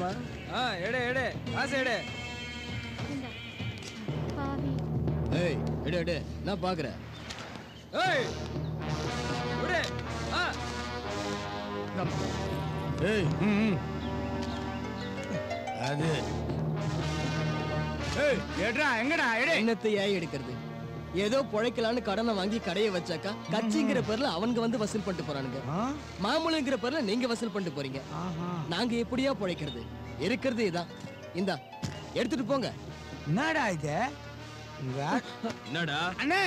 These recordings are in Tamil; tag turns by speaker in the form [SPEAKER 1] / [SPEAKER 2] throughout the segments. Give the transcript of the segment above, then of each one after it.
[SPEAKER 1] எடுக்கணுமா? எடு எடு, காசு எடு.
[SPEAKER 2] ஏய் எடு எடு, நான் பாக்குறேன்.
[SPEAKER 1] ஏய் விடு.
[SPEAKER 2] ஏய் அது
[SPEAKER 1] ஏய் எடுடா, எங்கடா எடு.
[SPEAKER 2] என்னத்தை ஏன் எடுக்கிறது? ஏதோ பொழைக்கலான்னு கடனை வாங்கி கடையை வச்சாக்கா கட்சிங்கிற பேர்ல அவனுங்க வந்து வசூல் பண்ணிட்டு போறானுங்க. மாமூலுங்கிற பேர்ல நீங்க வசூல் பண்ணிட்டு போறீங்க. நாங்க எப்படியா பொழைக்கிறது? இருக்கிறது இதான். இந்தா எடுத்துட்டு போங்க.
[SPEAKER 1] என்னடா இது?
[SPEAKER 3] என்னடா
[SPEAKER 1] அண்ணே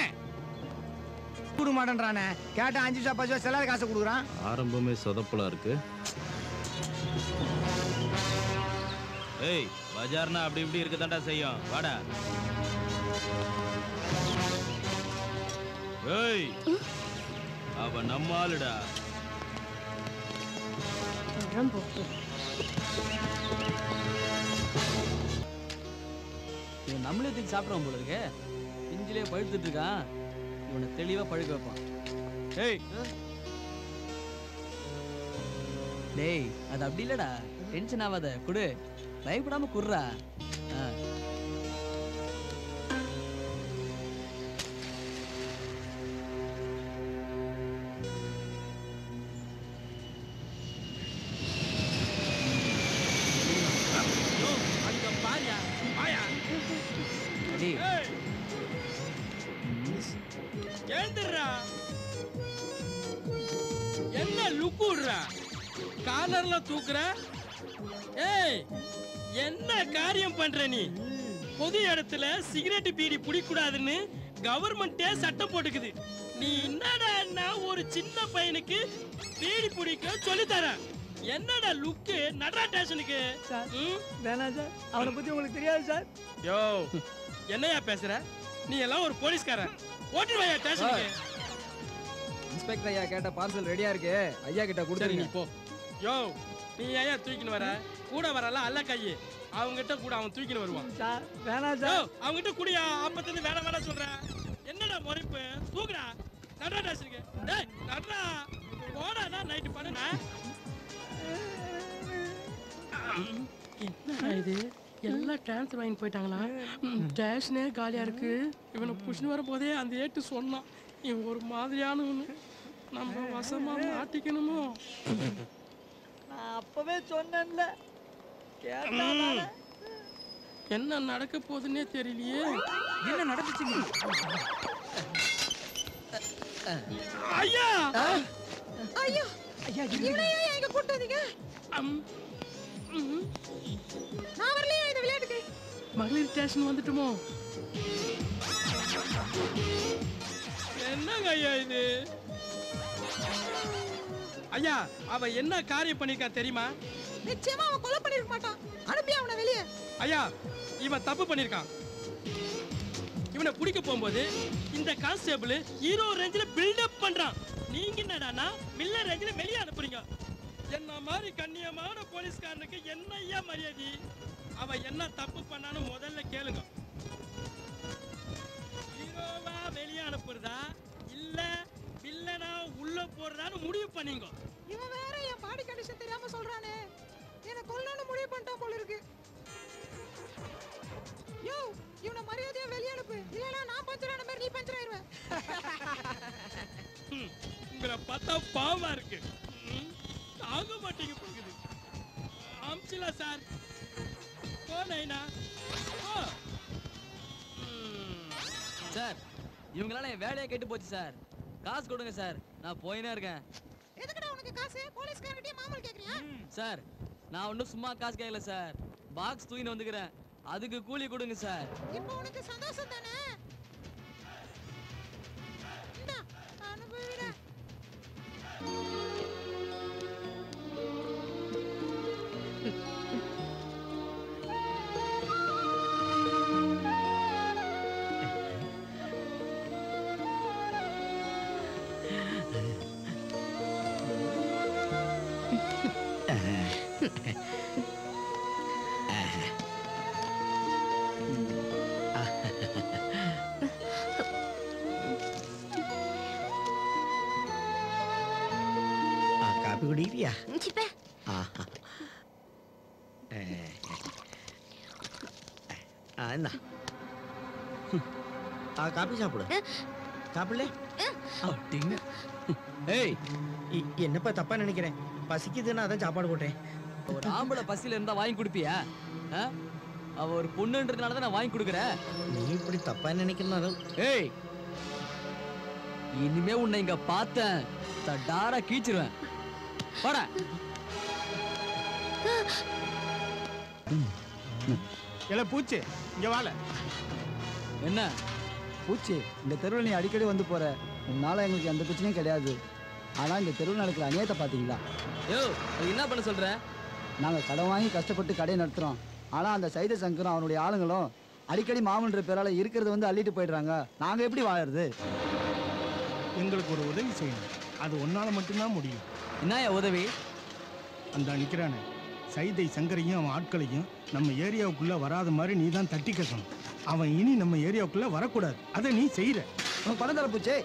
[SPEAKER 1] குடு மாட்டேன்றானே. கேட்டா 5 10 ரூபா செல்லாத காசு கொடுக்குறான்.
[SPEAKER 3] ஆரம்பமே சொதப்பலா இருக்கு. ஏய் பஜார்னா அப்படி இப்படி இருக்கதாண்டா செய்யும். வாடா. ஏய் அவ நம்ம ஆளுடா.
[SPEAKER 4] இவன் நம்மளே தூக்கி சாப்பிடுவான் போல இருக்கு. இஞ்சிலே பழுத்துட்டு இருக்கான். இவனை தெளிவா பழுக்க வைப்பான்.
[SPEAKER 3] ஏய்
[SPEAKER 4] டேய் அது அப்படி இல்லடா. டென்ஷன் ஆகாத, குடு. பயப்படாம குடுறா.
[SPEAKER 5] என்ன லுக்குடுற? காலர்ல தூக்குற? ஏய் என்ன காரியம் பண்ற நீ? பொது இடத்துல சிகரெட் பீடி பிடிக்கூடாதுன்னு கவர்மெண்டே சட்டம் போட்டுக்குது. நீ என்னடா ஒரு சின்ன பையனுக்கு பீடி பிடிக்க சொல்லி தர? என்னடா லுக்கு? நடரா ஸ்டேஷனுக்கு.
[SPEAKER 4] வேணாம் சார், அவனை பத்தி உங்களுக்கு தெரியாது சார்.
[SPEAKER 5] யோ என்னையா பேசுற? நீ எல்லாம் ஒரு போலீஸ்காரன். ஓட்டிட்டு வாயா ஸ்டேஷனுக்கு.
[SPEAKER 1] இன்ஸ்பெக்டர் ஐயா கேட்ட பார்சல் ரெடியா இருக்கு. ஐயா கிட்ட
[SPEAKER 5] சரி
[SPEAKER 1] கொடுத்துரு.
[SPEAKER 5] நீ போ. யோ நீ ஐயா தூக்கின்னு வர? கூட வரல அல்ல கையே. அவங்கிட்ட கூட அவன் தூக்கின்னு வருவான்.
[SPEAKER 4] சார் வேணாம்
[SPEAKER 5] யோ
[SPEAKER 4] சார்.
[SPEAKER 5] அவங்கிட்ட கூடியா ஆப்பத்துல வேணாம் வேணாம் சொல்றேன். என்னடா முறைப்பு? தூக்குடா. நடரா ஸ்டேஷனுக்கு. டேய் நடரா. போடாடா நைட் பண்ணுடா. என்ன இது? எல்லாம் டிரான்ஸ்ஃபர் வாங்கி போயிட்டாங்களா? ஸ்டேஷனே காலியா இருக்கு. இவனை புஷ்னு வர போதே அந்த ஏட்டு சொன்னான். இவன் ஒரு மாதிரியானவனு. நம்ம வசமா மாட்டிக்கணுமோ?
[SPEAKER 4] நான் அப்பவே சொன்னேன்ல.
[SPEAKER 5] என்ன நடக்க போகுதுன்னே தெரியலையே.
[SPEAKER 1] என்ன நடந்துச்சு?
[SPEAKER 5] ஐயா
[SPEAKER 6] ஐயோ ஐயா இவனையே எங்க கூட்டி வந்தீங்க? நான் வரலையா இந்த விளையாட்டுக்கு?
[SPEAKER 5] மகளிர் ஸ்டேஷன் வந்துட்டுமோ? என்னங்க ஐயா இது? ஐயா அவ என்ன காரியம் பண்ணிருக்கா தெரியுமா?
[SPEAKER 6] நிச்சயமா அவன் கொலை பண்ணிருக்க மாட்டான். அனுப்பி அவனை வெளியே.
[SPEAKER 5] ஐயா இவன் தப்பு பண்ணிருக்கான். இவனை பிடிக்க போகும்போது இந்த கான்ஸ்டேபிள் ஹீரோ ரேஞ்சில் பில்டப் பண்றான். நீங்க என்னடானா வில்ல ரேஞ்சில் வெளியே அனுப்புறீங்க. என்ன மாதிரி கண்ணியமான போலீஸ்காரனுக்கு என்ன ஐயா மரியாதை? அவன் என்ன தப்பு பண்ணான்னு முதல்ல கேளுங்க. ஹீரோவா வெளியே அனுப்புறதா இல்ல வில்லனா உள்ள போறதான்னு முடிவு பண்ணீங்க.
[SPEAKER 6] இவன் வேற என் பாடி கண்டிஷன் தெரியாம சொல்றானே. என்ன கொல்லணும்னு முடிவு பண்ணிட்டான் போல இருக்கு. யோ இவனை மரியாதையா வெளியே அனுப்பு. இல்லனா நான் பஞ்சரான மாதிரி நீ பஞ்சர் ஆயிருவே.
[SPEAKER 5] உங்களை பார்த்தா பாவமா இருக்கு. ஆக மாட்டீங்க போகுது. அம்சிலா சார் போனேனா?
[SPEAKER 4] சார் இவங்களால என் வேலையை கெட்டு போச்சு சார். காசு கொடுங்க சார், நான் போயினே இருக்கேன்.
[SPEAKER 6] எதுக்குடா உனக்கு காசு? போலீஸ்காரன்கிட்ட மாமூல் கேக்குறியா?
[SPEAKER 4] சார் நான் ஒன்றும் சும்மா காசு கேட்கல சார். பாக்ஸ் தூக்கின்னு வந்துக்கிறேன். அதுக்கு கூலி கொடுங்க சார்.
[SPEAKER 6] இப்போ உனக்கு சந்தோஷம் தானே? இந்தா அனுபவிடா.
[SPEAKER 7] காப்பி குடிக்கிறியா? என்ன காப்பி சாப்பிடு. சாப்பிடல?
[SPEAKER 2] ஏய்,
[SPEAKER 7] என்னப்பா தப்பா நினைக்கிறேன். பசிக்குதுன்னு அதான் சாப்பாடு போட்டேன்.
[SPEAKER 4] ஒரு ஆம்பளை பசியில இருந்தா வாங்கி கொடுப்பியா? அவ ஒரு பொண்ணுன்றதுனால தான் நான் வாங்கி கொடுக்குறேன்.
[SPEAKER 7] நீ இப்படி தப்பா நினைக்கலாம்.
[SPEAKER 4] ஏய், இனிமே உன்னை இங்க பார்த்தேன் தடாரா கீச்சிருவேன். போடா.
[SPEAKER 1] இல்ல பூச்சி இங்க வாழ.
[SPEAKER 4] என்ன
[SPEAKER 8] பூச்சி, இந்த தெருவில் நீ அடிக்கடி வந்து போற, உன்னால எங்களுக்கு எந்த பிரச்சனையும் கிடையாது. ஆனா இந்த தெருவில் நடக்கிற அநியாயத்தை பாத்தீங்களா?
[SPEAKER 4] யோ, அது என்ன பண்ண சொல்ற?
[SPEAKER 8] நாங்க கடன் வாங்கி கஷ்டப்பட்டு கடையை நடத்துறோம். ஆனா அந்த சைத சங்கரும் அவனுடைய ஆளுங்களும் அடிக்கடி மாமன்ற பேரால இருக்கிறது வந்து அள்ளிட்டு போயிடுறாங்க. நாங்க எப்படி வாழறது?
[SPEAKER 1] எங்களுக்கு ஒரு உதவி செய்யணும். அது உன்னால மட்டும்தான் முடியும்.
[SPEAKER 4] என்னயா உதவி?
[SPEAKER 1] அந்த நிக்கிறானே சைதை சங்கரையும் அவன் ஆட்களையும் நம்ம ஏரியாவுக்குள்ள வராத மாதிரி நீ தான் தட்டி கட்டணும். அவன் இனி நம்ம ஏரியாவுக்குள்ள வரக்கூடாது. அதை நீ செய்யற.
[SPEAKER 8] உனக்கு பணம் தர பூச்சி.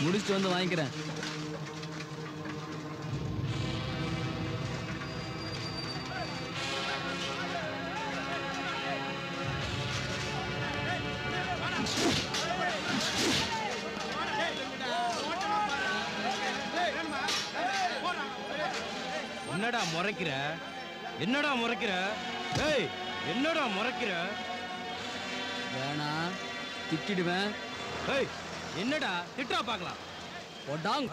[SPEAKER 4] முடிச்சுட்டு வந்து வாங்கிக்கிறேன்.
[SPEAKER 3] என்னடா முறைக்கிற? என்னடா முறைக்கிற? ஏய், என்னடா முறைக்கிற?
[SPEAKER 4] வேணா, திட்டிடுவேன்.
[SPEAKER 3] ஏய், என்னடா திட்டா பார்க்கலாம்.
[SPEAKER 4] ஒடாங்.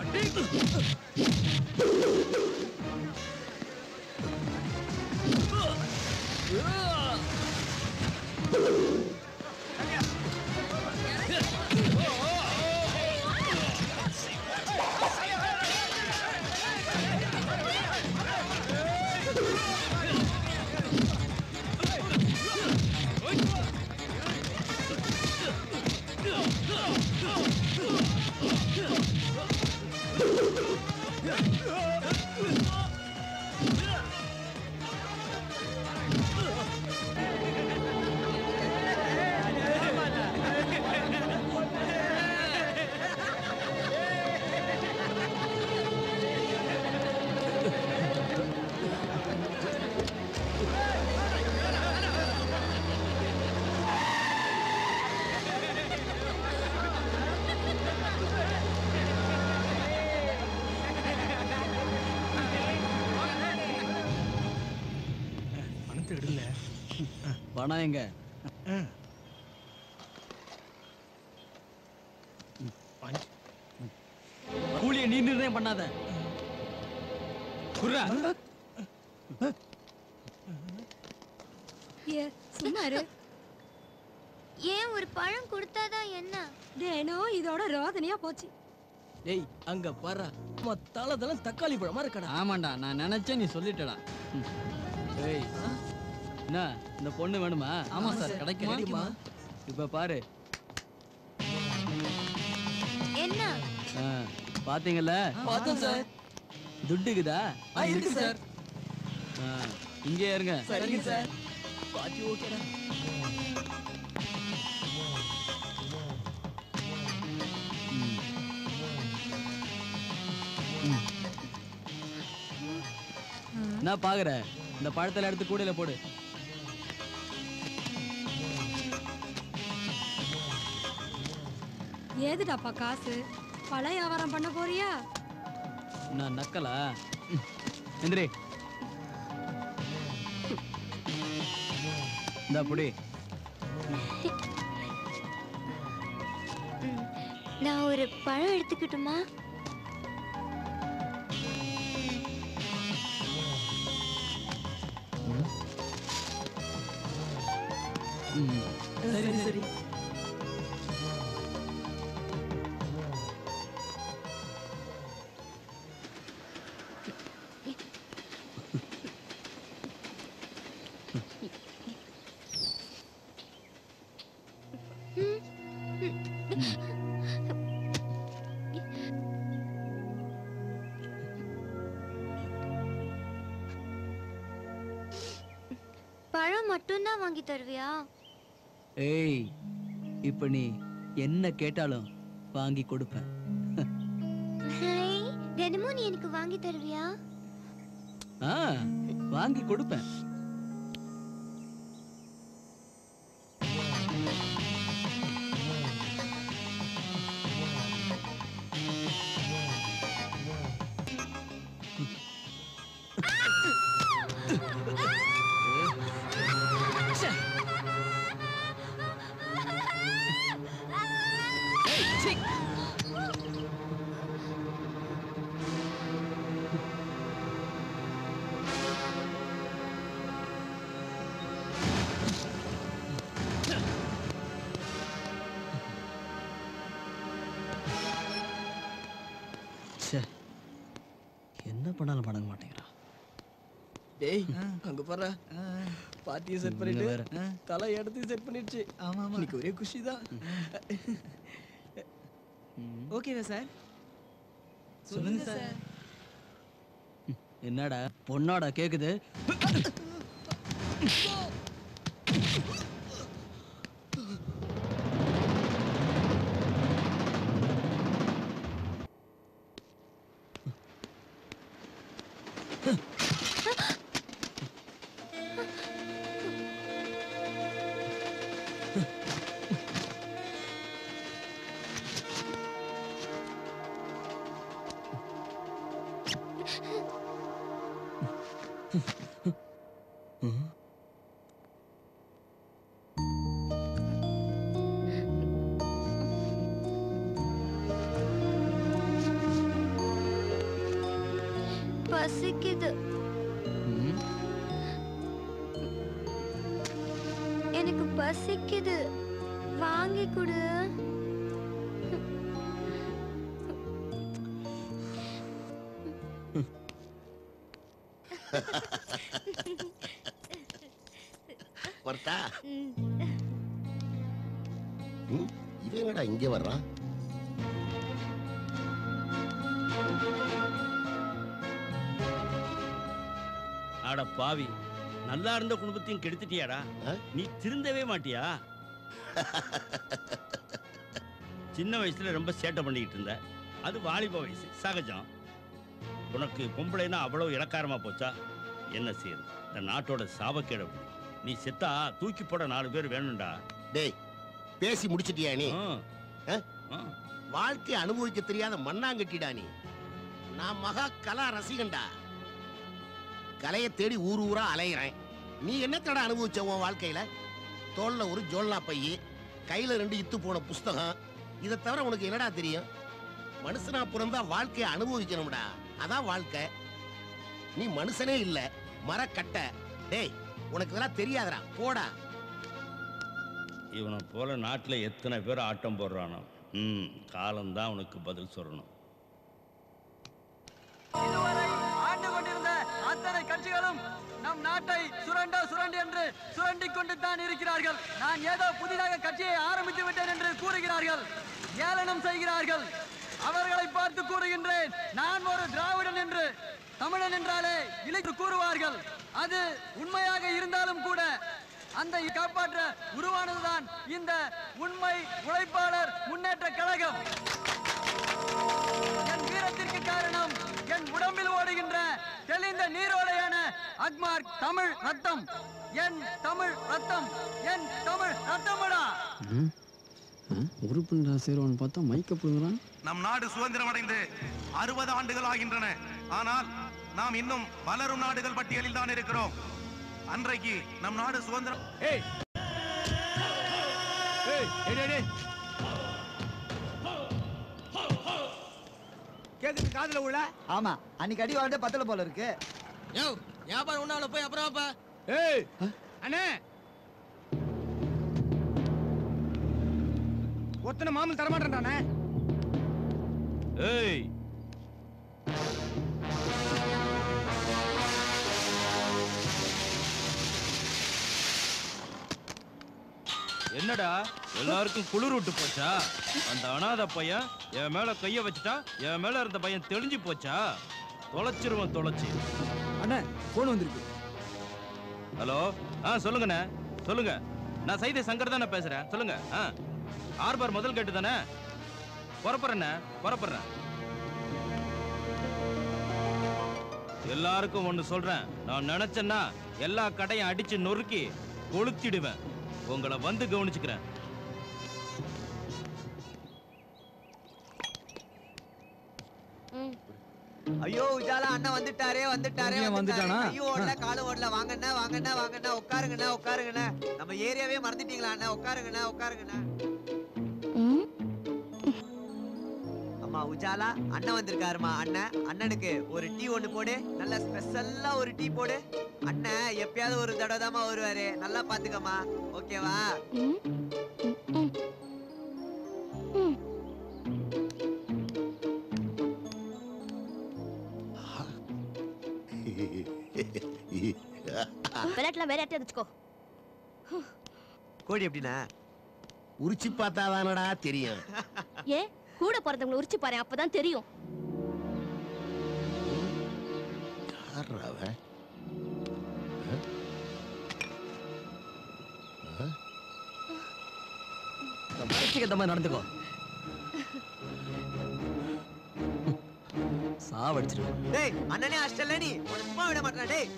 [SPEAKER 1] பணத்தை எடுல.
[SPEAKER 4] பணம் எங்க? கூலியை நீ நிர்ணயம் பண்ணாத. குர்ரா.
[SPEAKER 9] சும்மா இரு.
[SPEAKER 10] ஏன் ஒரு பழம் கொடுத்தாதான் என்ன?
[SPEAKER 9] தினம் இதோட ரோதனையா போச்சு.
[SPEAKER 2] ஏய், அங்க பாரு, தலதெல்லாம் தக்காளி பழமா இருக்கடா.
[SPEAKER 4] ஆமாண்டா, நான் நினைச்சேன், நீ சொல்லிட்டடா. ஏய், என்ன இந்த பொண்ணு வேணுமா?
[SPEAKER 2] ஆமா சார், கிடைக்குமா?
[SPEAKER 4] இப்ப பாரு.
[SPEAKER 10] என்ன?
[SPEAKER 4] பாத்தீங்கல்ல?
[SPEAKER 2] பார்த்தோம் சார்.
[SPEAKER 4] துட்டுக்குதா?
[SPEAKER 2] இருக்கு சார்.
[SPEAKER 4] இங்கே இருங்க.
[SPEAKER 2] சரிங்க சார். பாத்தி ஓகேடா.
[SPEAKER 4] என்ன பாக்குற? இந்த பழத்துல எடுத்து கூடையில போடு.
[SPEAKER 9] ஏதுடாப்பா காசு? பழ வியாபாரம் பண்ண போறியா?
[SPEAKER 4] நான் நக்கலா? எந்திரி. இந்த புடி.
[SPEAKER 10] நான் ஒரு பழம் எடுத்துக்கிட்டுமா?
[SPEAKER 2] சரி சரி.
[SPEAKER 10] பழம் மட்டும்தான் வாங்கி தருவியா?
[SPEAKER 4] ஏய், இப்ப நீ என்ன கேட்டாலும் வாங்கி கொடுப்பேன்.
[SPEAKER 10] தினமும் நீ எனக்கு வாங்கி தருவியா?
[SPEAKER 4] வாங்கி கொடுப்பேன்.
[SPEAKER 2] என்ன பண்ணாலும் பணங்க மாட்டேங்கிறா. டேய் அங்க பாரு, பாட்டியை செட் பண்ணிட்டு தலை இடத்தையும் செட் பண்ணிடுச்சு.
[SPEAKER 7] ஆமா ஆமா,
[SPEAKER 2] இன்னைக்கு ஒரே குஷி தான்.
[SPEAKER 7] ஓகேவா சார்?
[SPEAKER 2] சொல்லுங்க சார்.
[SPEAKER 4] என்னடா பொண்ணாடா கேக்குது?
[SPEAKER 10] பசிக்குது. எனக்கு பசிக்குது, வாங்கி கொடு.
[SPEAKER 11] வர்த்தா இவன் என்னடா இங்க வர்றான்?
[SPEAKER 3] ஆட பாவி, நல்லா இருந்த குடும்பத்தையும் கெடுத்துட்டியாடா. நீ திருந்தவே மாட்டியா? சின்ன வயசுல ரொம்ப சேட்டை பண்ணிக்கிட்டு இருந்த, அது வாலிப வயசு, சகஜம். உனக்கு பொம்பளைனா அவ்வளவு இலக்காரமா போச்சா? என்ன செய்யுது? இந்த நாட்டோட சாபக்கேடு. நீ செத்தா தூக்கி போட 4 பேர் வேணும்டா.
[SPEAKER 11] டேய், பேசி முடிச்சிட்டியா நீ? வாழ்க்கை அனுபவிக்க தெரியாத மண்ணாங்கட்டிடா நீ. நான் மகா கலா ரசிகன்டா. கலையை தேடி ஊர் ஊரா அலையிறேன். நீ என்னத்தடா அனுபவிச்ச உன் வாழ்க்கையில? தோல்ல ஒரு ஜோல்னா பைய, கையில 2 இத்து போன புஸ்தகம். இதை தவிர உனக்கு என்னடா தெரியும்? மனுஷனா பிறந்தா வாழ்க்கையை அனுபவிக்கணும்டா. அதான் வாழ்க்கை. நீ மனுஷனே இல்ல, மரக்கட்டை. டேய், உனக்கு இதெல்லாம் தெரியாதடா, போடா.
[SPEAKER 3] இவனை போல நாட்டுல எத்தனை பேர் ஆட்டம் போடுறானோ. காலம்தான் உனக்கு பதில் சொல்லணும்.
[SPEAKER 4] இதுவரை ஆண்டு கொண்டிருந்த அத்தனை கட்சிகளும் நம் நாட்டை சுரண்டி என்று சுரண்டி கொண்டு தான் இருக்கிறார்கள். நான் ஏதோ புதிதாக கட்சியை ஆரம்பித்து விட்டேன் என்று கூறுகிறார்கள், ஏளனம் செய்கிறார்கள். அவர்களை பார்த்து கூறுகின்றேன், நான் ஒரு திராவிடன் என்று. தமிழன் என்றாலே இளைஞர் கூறுவார்கள். அது உண்மையாக இருந்தாலும் கூட அந்த காப்பாற்ற உருவானதுதான் இந்த உண்மை உழைப்பாளர் முன்னேற்ற கழகம். என் வீரத்திற்கு காரணம் என் உடம்பில் ஓடுகின்ற தெளிந்த நீரோடையான அக்மார்க் தமிழ் ரத்தம். என் தமிழ் ரத்தம், என் தமிழ் ரத்தமடா.
[SPEAKER 2] உறுப்பினரா சேருவான்னு பார்த்தா மைக்க புடுங்குறான்.
[SPEAKER 12] நம் நாடு சுதந்திரம் அடைந்து 60 ஆண்டுகள் ஆகின்றன. ஆனால் நாம் இன்னும் வளரும் நாடுகள் பட்டியலில் தான் இருக்கிறோம். அன்றைக்கு நம் நாடு சுதந்திரம்.
[SPEAKER 7] கேக்குது காதுல உள்ள?
[SPEAKER 8] ஆமா, அன்னைக்கு அடி வாங்கிட்டு பத்தல போல இருக்கு.
[SPEAKER 2] யோ, வியாபாரம் ஒண்ணால போய் அப்புறம் அப்ப.
[SPEAKER 7] ஏய் அண்ணே, ஒத்தனை மாமூல் தரமாட்டேன்டானே.
[SPEAKER 3] ஏய், என்னடா எல்லாருக்கும் குளிர் விட்டு போச்சா? அந்த அனாதை பையன் என் மேல கைய வச்சுட்டா, என் மேல இருந்த பையன் தெளிஞ்சு போச்சா? தொலைச்சிருவன் தொலைச்சி.
[SPEAKER 2] அண்ணா போன் வந்திருக்கு.
[SPEAKER 3] ஹலோ, சொல்லுங்கண்ணே, சொல்லுங்க. நான் சைதை சங்கர் தானே பேசுறேன், சொல்லுங்க.
[SPEAKER 13] ஆர்பார் முதல் கேட்டு தானே? புறப்படுறேன். எல்லாருக்கும் ஒண்ணு சொல்றேன், நான் நினைச்சேன்னா எல்லா கடையும் அடிச்சு நொறுக்கி கொளுத்திடுவேன். உங்களை வந்து கவனிச்சுக்கிறேன்.
[SPEAKER 14] ஐயோ உஜாலா அண்ணா வந்துட்டாரே
[SPEAKER 8] வந்துட்டானா?
[SPEAKER 14] ஐயோ ஓடல கால ஓடல. வாங்கண்ணா உட்காருங்கண்ணா. நம்ம ஏரியாவே மறந்துட்டீங்களா அண்ணா? உட்காருங்கண்ணா. அம்மா உஜாலா அண்ணன் வந்திருக்காருமா. அண்ணனுக்கு ஒரு டீ ஒண்ணு போடு. நல்ல ஸ்பெஷல்லா ஒரு டீ போடு. அண்ணன் எப்பயாவது ஒரு தடவை தாமா வருவாரு. நல்லா பாத்துக்கம்மா. ஓகேவா?
[SPEAKER 10] விளையாட்டுலாம் வேற யார்ட்டையும் வச்சுக்கோ.
[SPEAKER 14] கோழி எப்படின்னா
[SPEAKER 11] உரிச்சு பார்த்தாதானடா தெரியும்.
[SPEAKER 10] ஏ கூட பிறந்தவங்களை உரிச்சு பாரு, அப்பதான் தெரியும்.
[SPEAKER 2] நடந்துக்கோ. சாவடிச்சிருவேன்.
[SPEAKER 14] டேய் அண்ணனே ஹாஸ்டல்ல நீ சும்மா விட மாட்டேன். டேய்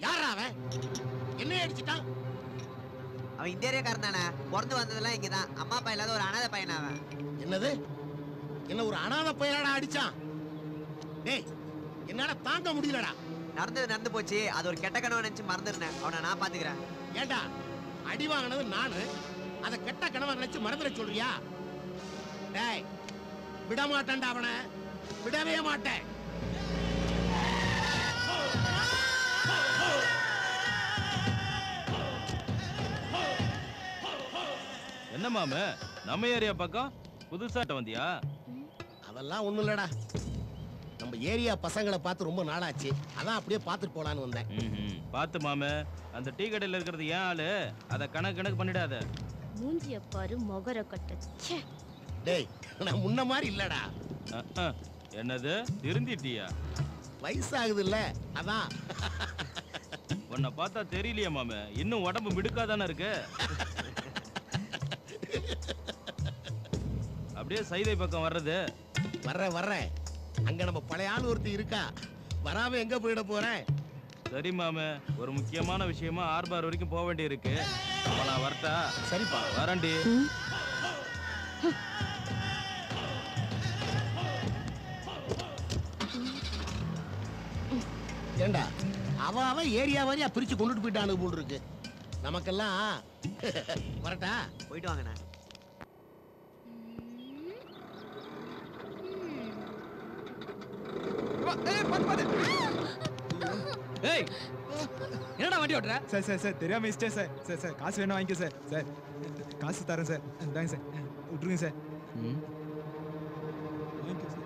[SPEAKER 11] யாரா அவன்? என்ன அடிச்சிட்டான்?
[SPEAKER 14] அவன் இந்த ஏரியாக்காரன் தானே. பிறந்து வந்ததெல்லாம் இங்கதான். அம்மா அப்பா இல்லாத ஒரு அனாதை பையன் அவன்.
[SPEAKER 11] என்னது? என்ன ஒரு அனாதை பையனாடா அடிச்சான்? டேய் என்னால தாங்க முடியலடா.
[SPEAKER 14] நடந்து போச்சு. அது ஒரு கெட்ட கனவு நினைச்சு மறந்துருந்தேன். அவனை நான் பாத்துக்கிறேன்.
[SPEAKER 11] ஏண்டா அடி வாங்கினது நானு, அதை கெட்ட கனவா நினைச்சு மறந்துட சொல்றியா? டேய் விட மாட்டேன்டா, அவனை விடவே மாட்டேன்.
[SPEAKER 13] என்ன மாமு, நம்ம ஏரியா பக்கம் புதுசாட்ட வந்தியா?
[SPEAKER 11] அதெல்லாம் ஒண்ணும் இல்லடா. நம்ம ஏரியா பசங்களை பார்த்து ரொம்ப நாளாச்சு, அதான் அப்படியே பார்த்துட்டு போலான்னு வந்தேன்.
[SPEAKER 13] பார்த்து மாமு, அந்த டீ கடையில் இருக்கிறது ஏன் ஆளு, அதை கணக்கு பண்ணிடாத.
[SPEAKER 10] மூஞ்சிய பாரு, மொகர கட்ட.
[SPEAKER 11] டேய் நான் முன்ன மாதிரி இல்லடா.
[SPEAKER 13] என்னது திருந்திட்டியா?
[SPEAKER 11] வயசாகுது இல்ல, அதான்.
[SPEAKER 13] உன்னை பார்த்தா தெரியலையா மாமு, இன்னும் உடம்பு மிடுக்காதானே இருக்கு. அப்படியே சைதை பக்கம் வர்றது.
[SPEAKER 11] வர்றேன். அங்க நம்ம பழைய ஆள் ஒருத்தி இருக்கா, வராம எங்க போயிட போறேன்?
[SPEAKER 13] சரி மாமு, ஒரு முக்கியமான விஷயமா ஆர்பார் வரைக்கும் போக வேண்டி இருக்கு. நான் வரட்டா?
[SPEAKER 11] சரிப்பா,
[SPEAKER 13] வரண்டி.
[SPEAKER 11] ஏண்டா அவன் ஏரியா வாரியா பிரிச்சு கொண்டுட்டு போயிட்டானு போல் இருக்கு. நமக்கெல்லாம் வரட்டா?
[SPEAKER 14] போயிட்டு வாங்கண்ணா.
[SPEAKER 2] ஏய் என்னடா வண்டி ஓட்டுற?
[SPEAKER 15] சார் தெரியாம மிஸ்டேக் சார். காசு வேணா வாங்கிக்க சார். காசு தரேன் சார். இந்தாங்க சார், விட்டுருங்க சார். வாங்கிக்க சார்.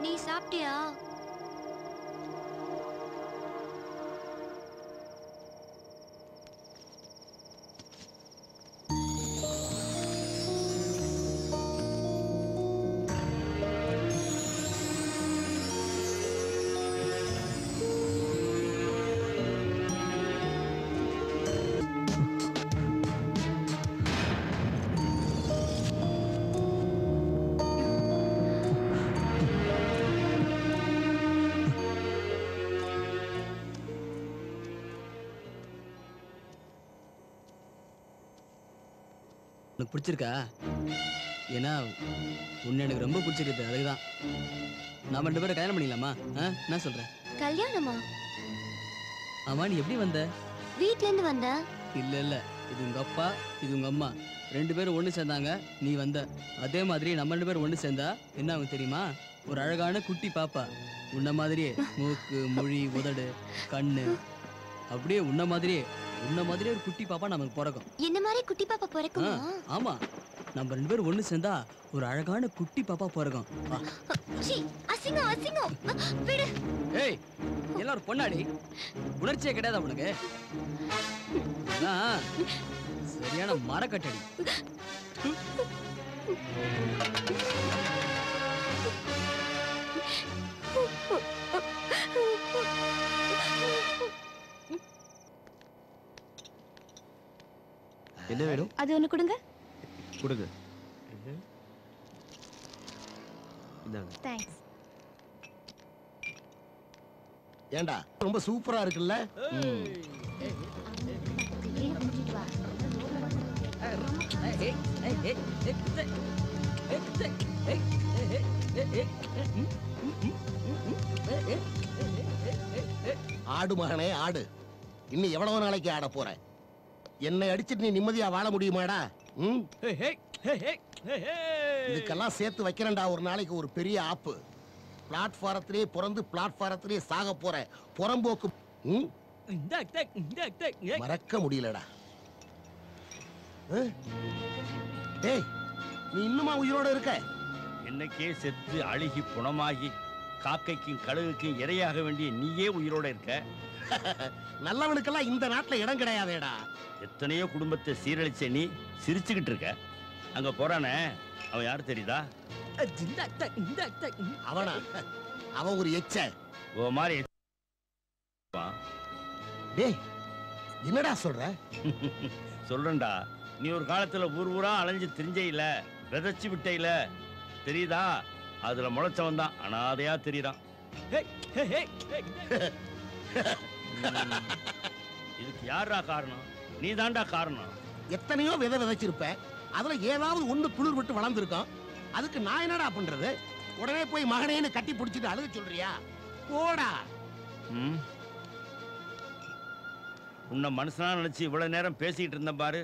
[SPEAKER 10] நீ சாப்பிட்டியா?
[SPEAKER 2] உனக்கு பிடிச்சிருக்கா? ஏன்னா உன்னை எனக்கு ரொம்ப பிடிச்சிருக்கு. அதுக்குதான் நாம 2 பேரும் கல்யாணம் பண்ணிக்கலாமா? என்ன சொல்ற?
[SPEAKER 10] கல்யாணமா?
[SPEAKER 2] ஆமா, நீ எப்படி வந்த?
[SPEAKER 10] வீட்ல இருந்து வந்த?
[SPEAKER 2] இல்ல இல்ல, இது உங்க அப்பா, இது உங்க அம்மா 2 பேரும் ஒண்ணு சேர்ந்தாங்க, நீ வந்த. அதே மாதிரி நம்ம 2 பேரும் ஒண்ணு சேர்ந்தா என்ன ஆகும் தெரியுமா? ஒரு அழகான குட்டி பாப்பா, உன்ன மாதிரியே மூக்கு, மொழி, உதடு, கண்ணு, அப்படியே உன்ன மாதிரியே ஒரு குட்டி பாப்பா நமக்கு பிறக்கும்.
[SPEAKER 10] என்ன மாதிரி குட்டி பாப்பா பிறக்குமா?
[SPEAKER 2] ஆமா, நம்ம 2 பேரும் ஒண்ணு சேர்ந்தா ஒரு அழகான குட்டி பாப்பா பிறக்கும்.
[SPEAKER 10] சீ, அசிங்கம் அசிங்கம். விடு.
[SPEAKER 2] ஏய், எல்லாரும் பொண்ணாடி, உணர்ச்சியே கிடையாதா உனக்கு? சரியான மரக்கட்டடி.
[SPEAKER 14] என்ன வேணும்?
[SPEAKER 10] அது ஒண்ணு கொடுங்க.
[SPEAKER 14] கொடுங்க. இந்தாங்க.
[SPEAKER 10] தேங்க்ஸ்.
[SPEAKER 11] ஏண்டா ரொம்ப சூப்பரா இருக்குல்ல? ஆடு மகனே ஆடு. இன்னும் எவ்வளவு நாளைக்கு ஆட போற? என்னை அடிச்சிட்டு நீ நிம்மதியா வாழ முடியுமாடா? இதுக்கெல்லாம் சேர்த்து வைக்கிறேன்டா ஒரு நாளைக்கு ஒரு பெரிய ஆப்பு. பிளாட்பாரத்திலே பிறந்து பிளாட்பாரத்திலே சாக போற புறம்போக்கு மறக்க முடியலடா. டேய், நீ இன்னுமா உயிரோட இருக்க?
[SPEAKER 3] என்னைக்கே செத்து அழுகி புணமாகி காக்கைக்கும் கழுகுக்கும் இரையாக வேண்டிய நீயே உயிரோட இருக்க.
[SPEAKER 11] நல்லவனுக்கெல்லாம் இந்த நாட்டுல இடம் கிடையாதேடா.
[SPEAKER 3] எத்தனையோ குடும்பத்தை சீரழிச்ச நீ சிரிச்சுக்கிட்டு இருக்க. அங்க போறானே, அவன் யாரு தெரியுதா?
[SPEAKER 11] அவனா? அவன் ஒரு எச்ச.
[SPEAKER 3] ஓ மாதிரி.
[SPEAKER 11] டேய், என்னடா சொல்ற?
[SPEAKER 3] சொல்றேன்டா. நீ ஒரு காலத்துல ஊர் ஊரா அலைஞ்சு திரிஞ்சையில, விதைச்சு விட்டையில, தெரியுதா? அதுல முளைச்சவன் தான் அனாதையா தெரியுறான். இதுக்கு யாரா காரணம்? நீ தாண்டா காரணம்.
[SPEAKER 11] எத்தனையோ விதை விதைச்சிருப்ப, அதுல ஏதாவது ஒண்ணு குளிர் விட்டு வளர்ந்துருக்கும். அதுக்கு நான் என்னடா பண்றது? உடனே போய் மகனேன்னு கட்டி பிடிச்சிட்டு அழுக சொல்றியா? போடா.
[SPEAKER 3] உன்னை மனுஷனா நினைச்சு இவ்வளவு நேரம் பேசிட்டு இருந்தேன் பாரு.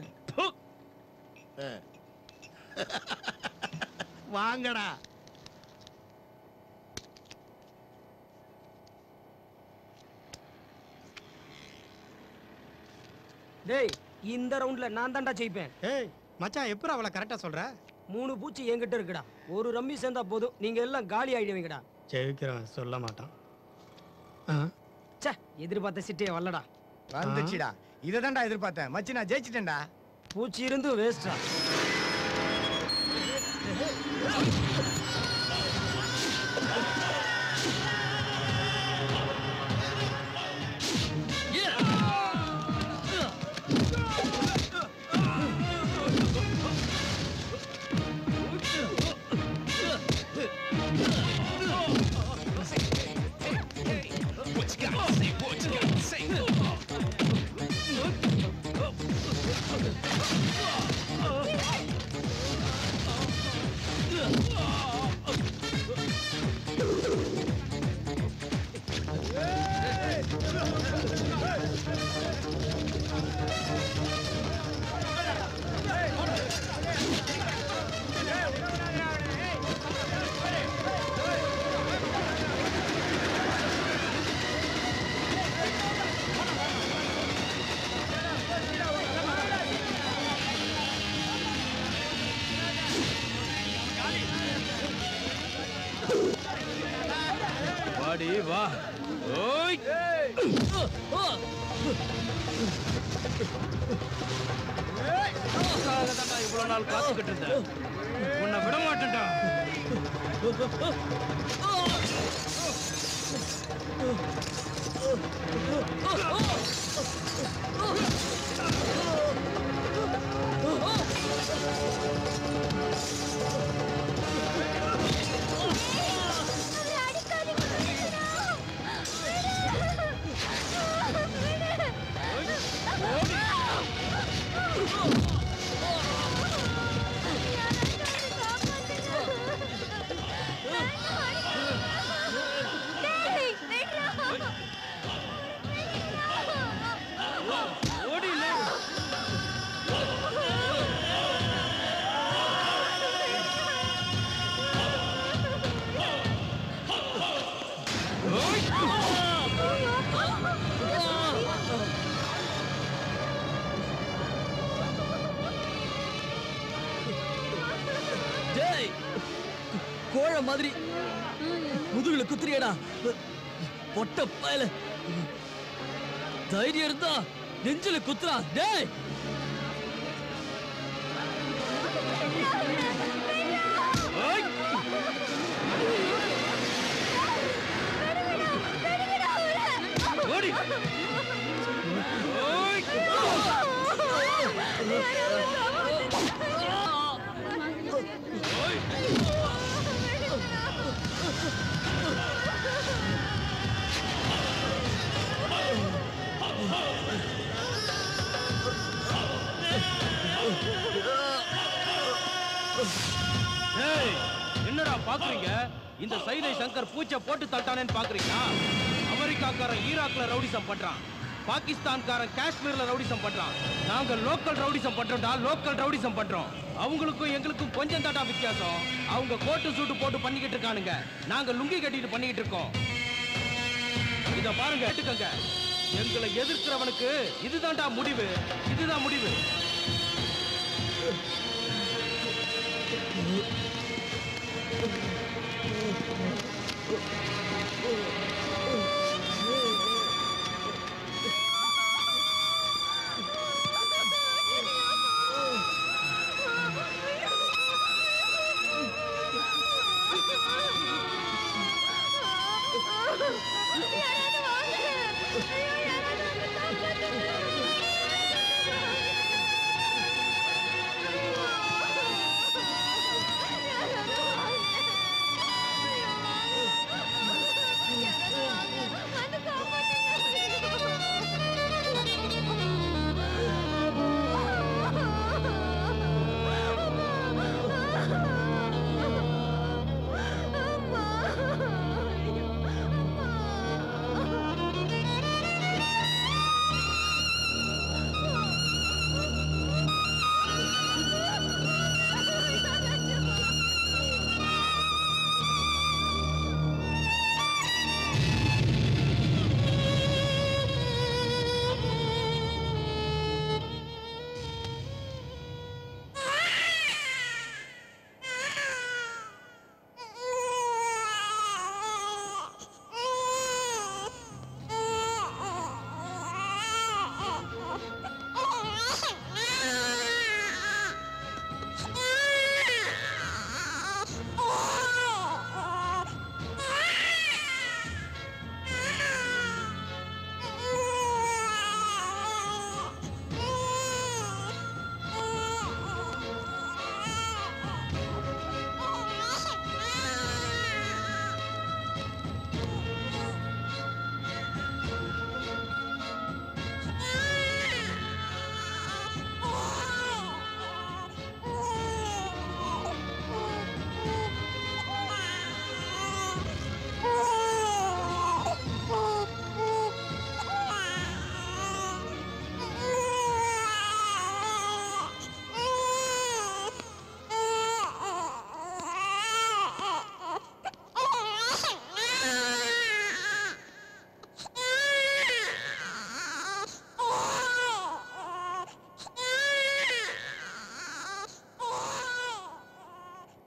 [SPEAKER 11] வாங்கடா.
[SPEAKER 7] டேய், இந்த ரவுண்ட்ல நான் தான்டா ஜெயிப்பேன்.
[SPEAKER 16] ஏய் மச்சான், எப்பறம் அவளை கரெக்டா சொல்ற?
[SPEAKER 7] 3 பூச்சி என்கிட்ட இருக்குடா. ஒரு ரம்மி சேர்ந்தா போதும், நீங்க எல்லாம் காலி ஆயிடுவீங்கடா.
[SPEAKER 16] ஜெயிக்கிறவன் சொல்ல மாட்டான்.
[SPEAKER 7] ச்சே, எதிர்பார்த்த சிட்டியே வரலடா.
[SPEAKER 16] வந்துச்சுடா. இதை தான்டா எதிர்பார்த்தேன். மச்சி, நான் ஜெயிச்சிட்டேன்டா.
[SPEAKER 7] பூச்சி இருந்து வேஸ்டா.
[SPEAKER 13] வாடி வா. ஓய், இவ்வளவு நாள் காத்துக்கிட்டு இருந்தேன். உன்னை விட மாட்டேன்டா.
[SPEAKER 2] டேய் கோழ மாதிரி முதுகுல குத்துறியடா பொட்ட பயல தைரியம் இருந்தா நெஞ்சில குத்துறா டேய் ஓடி
[SPEAKER 13] என்னடா பாக்குறீங்க? இந்த சைதை சங்கர் பூச்சை போட்டு தட்டானேன்னு பாக்குறீங்களா? அமெரிக்காக்காரன் ஈராக்ல ரவுடிசம் பண்றான், பாகிஸ்தான்காரன் காஷ்மீர்ல ரவுடிசம் பண்றான். நாங்க லோக்கல் ரவுடிசம் பண்றோம்டா, லோக்கல் ரவுடிசம் பண்றோம். அவங்களுக்கும் எங்களுக்கும் கொஞ்சம் தாட்டா வித்தியாசம். அவங்க கோட்டு சூட்டு போட்டு பண்ணிக்கிட்டு இருக்கானுங்க, நாங்க லுங்கி கட்டிட்டு பண்ணிக்கிட்டு இருக்கோம். இத பாருங்க, கேட்டுக்கங்க. எங்களை எதிர்க்கிறவனுக்கு இதுதான்டா முடிவு, இதுதான் முடிவு.
[SPEAKER 10] யாராவது வாங்க. ஐயோ